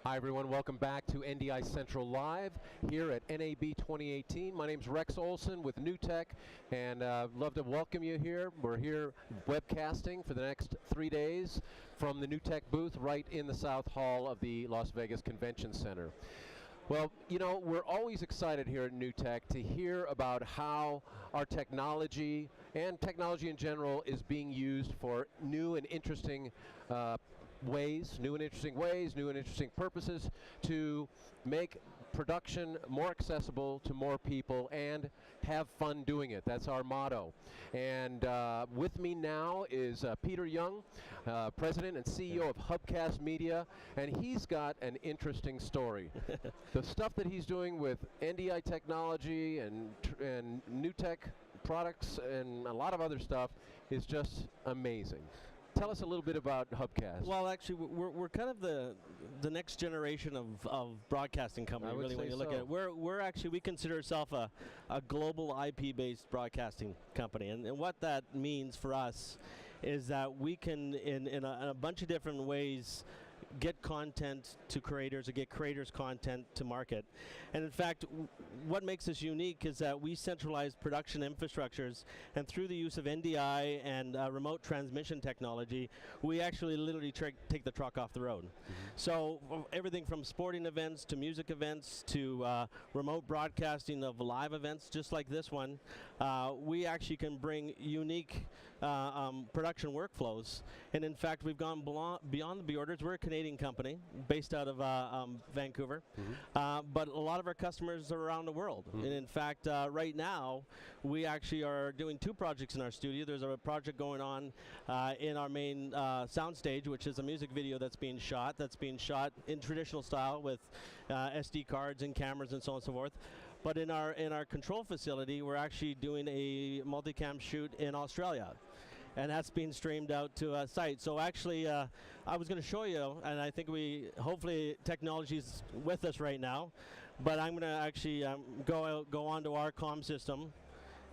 Hi everyone, welcome back to NDI Central Live here at NAB 2018. My name's Rex Olson with NewTek, and I'd love to welcome you here. We're here webcasting for the next 3 days from the NewTek booth right in the South Hall of the Las Vegas Convention Center. Well, you know, we're always excited here at NewTek to hear about how our technology and technology in general is being used for new and interesting new and interesting purposes to make production more accessible to more people and have fun doing it. That's our motto. And with me now is Peter Young, President and CEO of Hubcast Media, and he's got an interesting story. The stuff that he's doing with NDI Technology and NewTek products and a lot of other stuff is just amazing. Tell us a little bit about Hubcast. Well, actually, we're kind of the next generation of broadcasting company. Really, when you look at it, we consider ourselves a global IP-based broadcasting company, and what that means for us is that we can, in a bunch of different ways, get content to creators or get creators content to market. And in fact, what makes us unique is that we centralize production infrastructures, and through the use of NDI and remote transmission technology, we actually literally take the truck off the road. So everything from sporting events to music events to remote broadcasting of live events just like this one, we actually can bring unique production workflows. And in fact, we've gone beyond the borders. We're a Canadian company based out of Vancouver, but a lot of our customers are around the world. And in fact, right now, we actually are doing 2 projects in our studio. There's a project going on in our main soundstage, which is a music video that's being shot in traditional style with SD cards and cameras and so on and so forth. But in our control facility, we're actually doing a multicam shoot in Australia, and that's being streamed out to a site. So actually, I was going to show you, and I think hopefully technology's with us right now, but I'm going to actually go onto our comm system.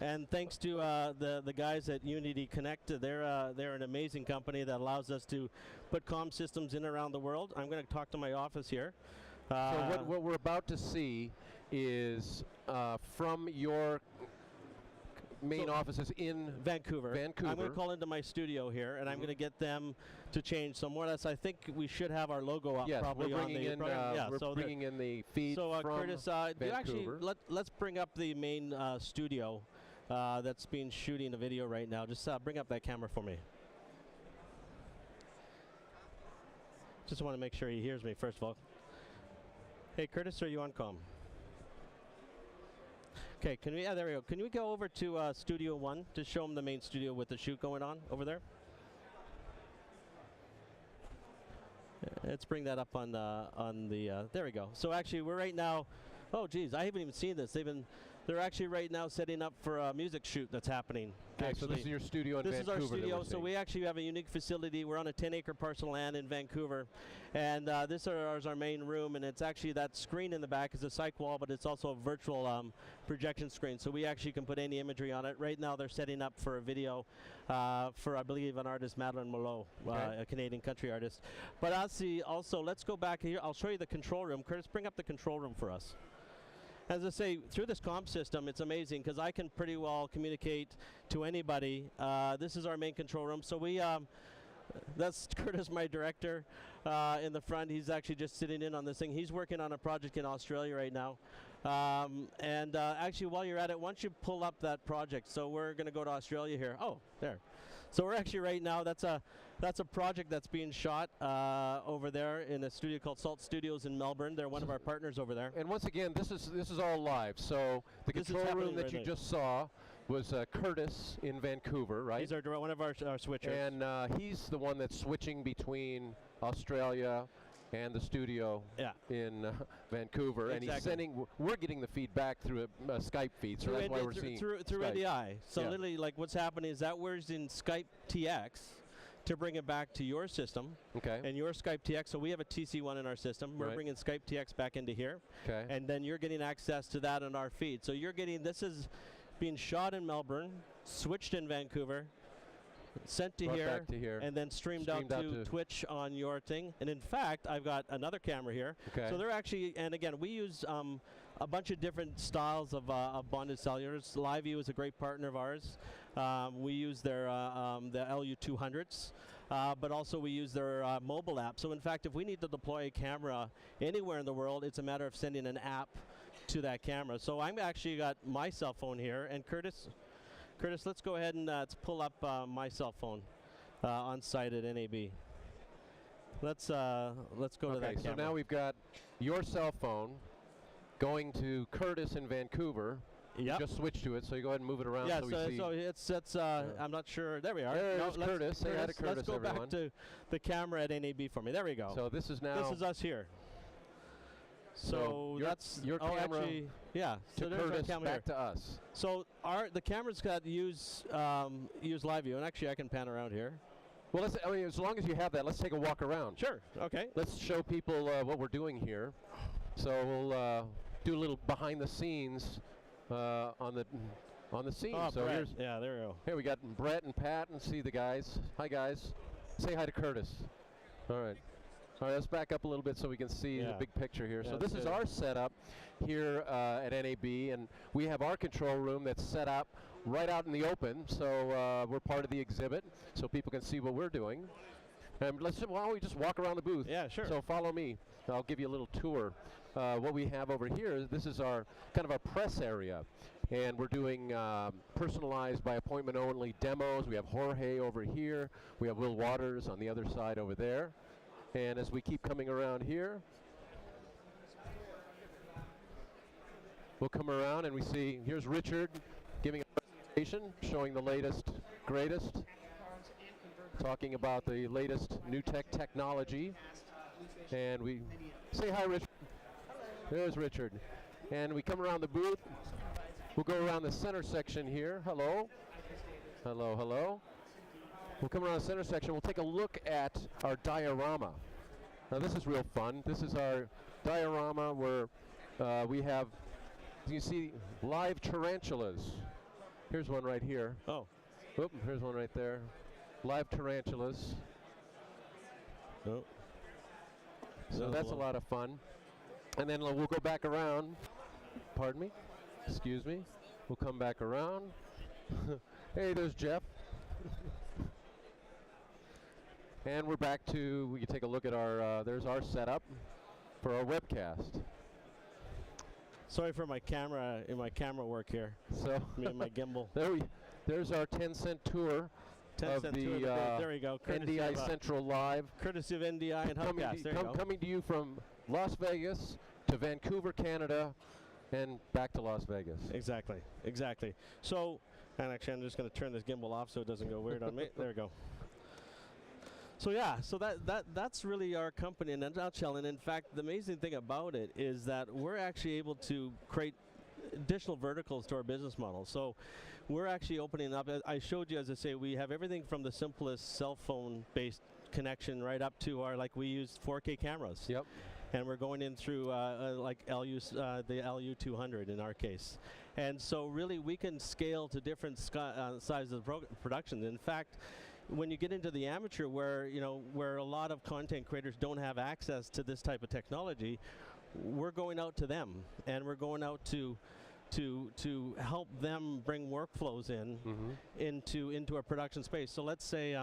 And thanks to the guys at Unity Connect, they're an amazing company that allows us to put comm systems in around the world. I'm going to talk to my office here. So what we're about to see is from your main offices in Vancouver. I'm going to call into my studio here, and I'm going to get them to change. So more or less, I think we should have our logo up probably we're on the program. We're bringing in the feed from Curtis, Vancouver. Actually, let's bring up the main studio that's been shooting a video right now. Just bring up that camera for me. Just want to make sure he hears me, first of all. Hey, Curtis, are you on comm? Okay, there we go. Can we go over to Studio 1 to show them the main studio with the shoot going on over there? Let's bring that up on the there we go. So actually, we're right now. Oh, geez, I haven't even seen this. They're actually right now setting up for a music shoot that's happening. Okay, so this is your studio in Vancouver. This is our studio, so we actually have a unique facility. We're on a 10-acre parcel of land in Vancouver, and this is our main room, and it's actually that screen in the back is a cyc wall, but it's also a virtual projection screen, so we actually can put any imagery on it. Right now, they're setting up for a video for, I believe, an artist, Madeleine Merlot, a Canadian country artist. But also, let's go back here. I'll show you the control room. Curtis, bring up the control room for us. As I say, through this comm system, it's amazing because I can pretty well communicate to anybody. This is our main control room. So that's Curtis, my director, in the front. He's actually just sitting in on this thing. He's working on a project in Australia right now. Actually, while you're at it, why don't you pull up that project? So we're going to go to Australia here. Oh, there. So we're actually right now, that's a project that's being shot over there in a studio called Salt Studios in Melbourne. They're one of our partners over there. And once again, this is all live. So the control room that you just saw was Curtis in Vancouver, right? He's one of our switchers. And he's the one that's switching between Australia and the studio in Vancouver, and he's sending. We're getting the feedback through a Skype feed, so that's why we're seeing through NDI. So literally, like what's happening is that we're using Skype TX to bring it back to your system. Okay. And your Skype TX. So we have a TC1 in our system. We're bringing Skype TX back into here. Okay. And then you're getting access to that on our feed. So you're getting this is being shot in Melbourne, switched in Vancouver, sent to here, and then streamed out to Twitch on your thing. And in fact, I've got another camera here. Okay. So they're actually, and again, we use a bunch of different styles of bonded cellulars. LiveView is a great partner of ours. We use their the LU200s. But also we use their mobile app. So in fact, if we need to deploy a camera anywhere in the world, it's a matter of sending an app to that camera. So I'm actually got my cell phone here, and Curtis, let's go ahead and let's pull up my cell phone on site at NAB. Let's go to that camera. So now we've got your cell phone going to Curtis in Vancouver. Yep. Just switch to it, so you go ahead and move it around. Yeah, so we see. it's I'm not sure. There we are. There's Curtis. Say hi to Curtis, let's go everyone. back to the camera at NAB for me. There we go. So this is now. This is us here. So that's your camera. Actually, yeah. To so Curtis, camera back to us. So the camera's got use LiveView, and actually I can pan around here. Well, as long as you have that, let's take a walk around. Sure. Okay. Let's show people what we're doing here. So we'll do a little behind the scenes. On the scene. Oh, so Brett. Yeah, there we go. Here we got Brett and Pat, and see the guys. Hi guys. Say hi to Curtis. All right. All right, let's back up a little bit so we can see the big picture here. Yeah, so this is our setup here at NAB, and we have our control room that's set up right out in the open. So we're part of the exhibit, so people can see what we're doing. And why don't we just walk around the booth? Yeah, sure. So follow me. I'll give you a little tour. What we have over here, this is our kind of our press area, and we're doing personalized by appointment only demos. We have Jorge over here. We have Will Waters on the other side over there. And as we keep coming around here, we'll come around and we see, here's Richard giving a presentation showing the latest, greatest, talking about the latest NewTek technology. And we say hi, Richard. There's Richard. And we come around the booth. We'll go around the center section here. Hello. Hello, hello. We'll come around the center section. We'll take a look at our diorama. Now this is real fun. This is our diorama where we have, you see, live tarantulas. Here's one right here. Oh. Oop, here's one right there. Live tarantulas. Oh. So that's a lot of fun. And then we'll go back around. Pardon me? Excuse me. We'll come back around. Hey, there's Jeff. And we're back to, we can take a look at our, there's our setup for our webcast. Sorry for my camera, work here. So, my gimbal. There's our 10-cent tour. Of the there we go. NDI Central Live. Courtesy of NDI and Hubcast. Coming to you from Las Vegas to Vancouver, Canada, and back to Las Vegas. Exactly, exactly. So, and actually I'm just going to turn this gimbal off so it doesn't go weird on me. There we go. So yeah, so that's really our company in a nutshell. And in fact, the amazing thing about it is that we're actually able to create additional verticals to our business model. So we're actually opening up. I showed you, as I say, we have everything from the simplest cell phone based connection right up to our, like, we use 4K cameras. Yep. And we're going in through like the LU200 in our case. And so really we can scale to different sizes of production. In fact, when you get into the amateur where a lot of content creators don't have access to this type of technology, we're going out to them, and we're going out to help them bring workflows into a production space. So let's say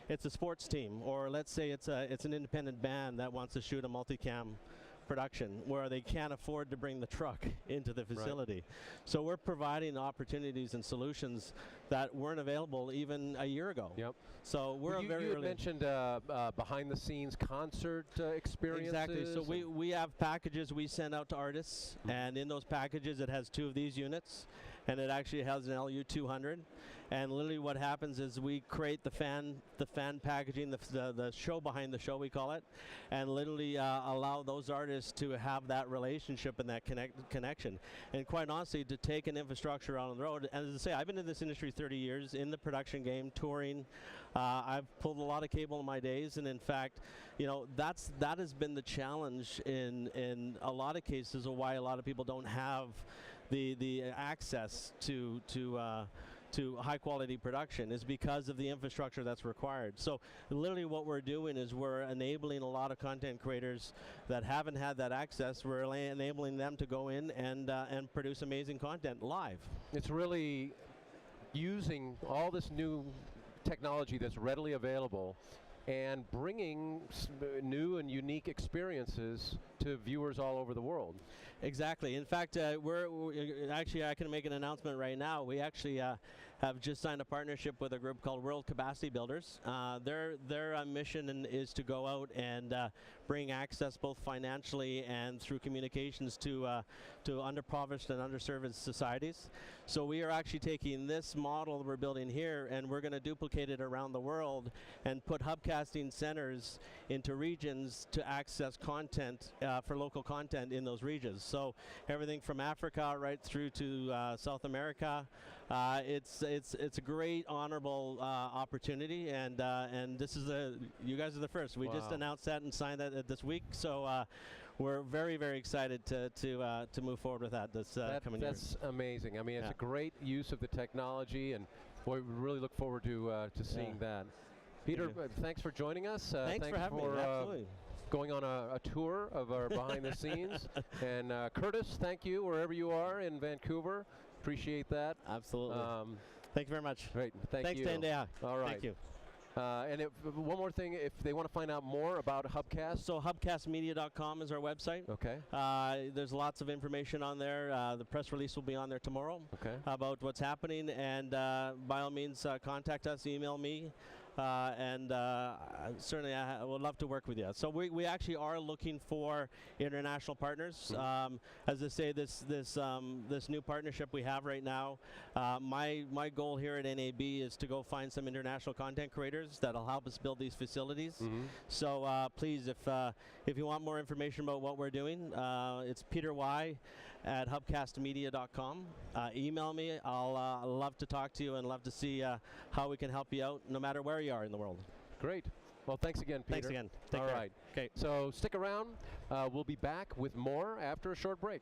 it's a sports team, or let's say it's an independent band that wants to shoot a multicam production where they can't afford to bring the truck into the facility. Right. So we're providing opportunities and solutions that weren't available even a year ago. Yep. So we're you had mentioned behind the scenes concert experiences. Exactly. So we have packages we send out to artists, and in those packages it has 2 of these units, and it actually has an LU200. And literally what happens is we create the fan packaging, the show behind the show, we call it, and literally allow those artists to have that relationship and that connection. And quite honestly, to take an infrastructure out on the road, and as I say, I've been in this industry 30 years, in the production game, touring. I've pulled a lot of cable in my days, and in fact, that has been the challenge in a lot of cases of why a lot of people don't have the access to high quality production is because of the infrastructure that's required. So literally what we're doing is we're enabling a lot of content creators that haven't had that access. We're enabling them to go in and produce amazing content live. It's really using all this new technology that's readily available and bringing new and unique experiences to viewers all over the world. Exactly. In fact, we're actually, I can make an announcement right now. We actually have just signed a partnership with a group called World Capacity Builders. Their mission is to go out and bring access both financially and through communications to underprivileged and underserved societies. So we are actually taking this model that we're building here, and we're going to duplicate it around the world and put hubcasting centers into regions to access content for local content in those regions. So everything from Africa right through to South America. It's a great, honorable opportunity, and this is you guys are the first. We just announced that and signed that this week. So we're very, very excited to move forward with that coming year. That's amazing. I mean, it's a great use of the technology, and boy, we really look forward to seeing that. Peter, thanks for joining us. Thanks for having me. Absolutely. Going on a tour of our behind the scenes. And Curtis, thank you wherever you are in Vancouver. Appreciate that. Absolutely. Thank you very much. Great. Thanks to NDI. All right. Thank you. And one more thing, if they want to find out more about Hubcast. So hubcastmedia.com is our website. Okay. There's lots of information on there. The press release will be on there tomorrow. Okay. About what's happening, and by all means contact us, email me. Certainly I would love to work with you. So we actually are looking for international partners. As I say, this new partnership we have right now, my goal here at NAB is to go find some international content creators that'll help us build these facilities. So please, if you want more information about what we're doing, it's Peter Y at hubcastmedia.com. Email me. I'll love to talk to you and love to see how we can help you out no matter where you are in the world. Great. Well, thanks again, Peter. Thanks again. Take care. All right. Okay. So stick around. We'll be back with more after a short break.